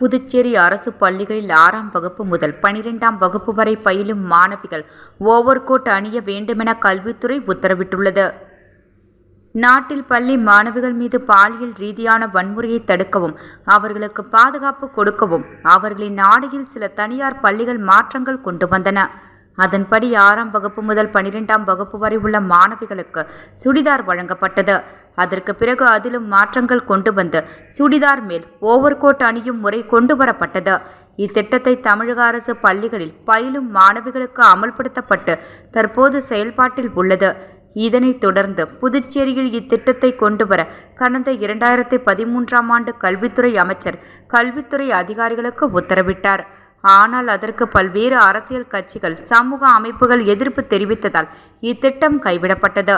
புதுச்சேரி அரசு பள்ளிகளில் 6ஆம் வகுப்பு முதல் 12ஆம் வகுப்பு வரை பயிலும் மாணவிகள் ஓவர்கோட் அணிய வேண்டுமென கல்வித்துறை உத்தரவிட்டுள்ளது. நாட்டில் பள்ளி மாணவிகள் மீது பாலியல் ரீதியான வன்முறையை தடுக்கவும், அவர்களுக்கு பாதுகாப்பு கொடுக்கவும் அவர்களின் ஆடையில் சில தனியார் பள்ளிகள் மாற்றங்கள் கொண்டு வந்தன. அதன்படி 6ஆம் வகுப்பு முதல் 12ஆம் வகுப்பு வரை உள்ள மாணவிகளுக்கு சுடிதார் வழங்கப்பட்டது. அதற்கு பிறகு அதிலும் மாற்றங்கள் கொண்டு வந்து சுடிதார் மேல் ஓவர்கோட் அணியும் முறை கொண்டு வரப்பட்டது. இத்திட்டத்தை தமிழக அரசு பள்ளிகளில் பயிலும் மாணவிகளுக்கு அமல்படுத்தப்பட்டு தற்போது செயல்பாட்டில் உள்ளது. இதனைத் தொடர்ந்து புதுச்சேரியில் இத்திட்டத்தை கொண்டுவர கடந்த 2013ஆம் ஆண்டு கல்வித்துறை அமைச்சர் கல்வித்துறை அதிகாரிகளுக்கு உத்தரவிட்டார். ஆனால் அதற்கு பல்வேறு அரசியல் கட்சிகள், சமூக அமைப்புகள் எதிர்ப்பு தெரிவித்ததால் இத்திட்டம் கைவிடப்பட்டது.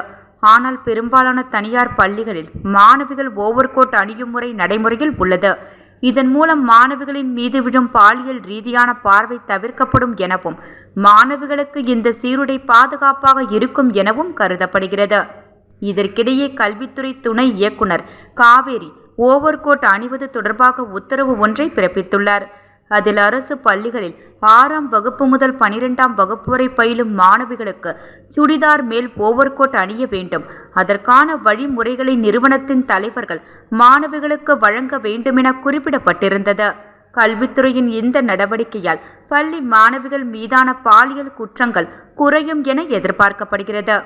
ஆனால் பெரும்பாலான தனியார் பள்ளிகளில் மாணவிகள் ஓவர்கோட் அணியும் முறை நடைமுறையில் உள்ளது. இதன் மூலம் மாணவிகளின் மீது விழும் பாலியல் ரீதியான பார்வை தவிர்க்கப்படும் எனவும், மாணவிகளுக்கு இந்த சீருடை பாதுகாப்பாக இருக்கும் எனவும் கருதப்படுகிறது. இதற்கிடையே கல்வித்துறை துணை இயக்குனர் காவேரி ஓவர்கோட் அணிவது தொடர்பாக உத்தரவு ஒன்றை பிறப்பித்துள்ளார். அதில் அரசு பள்ளிகளில் 6ஆம் வகுப்பு முதல் 12ஆம் வகுப்பு வரை பயிலும் மாணவிகளுக்கு சுடிதார் மேல் ஓவர்கோட் அணிய வேண்டும். அதற்கான வழிமுறைகளை நிறுவனத்தின் தலைவர்கள் மாணவிகளுக்கு வழங்க வேண்டுமென குறிப்பிடப்பட்டிருந்தது. கல்வித்துறையின் இந்த நடவடிக்கையால் பள்ளி மாணவிகள் மீதான பாலியல் குற்றங்கள் குறையும் என எதிர்பார்க்கப்படுகிறது.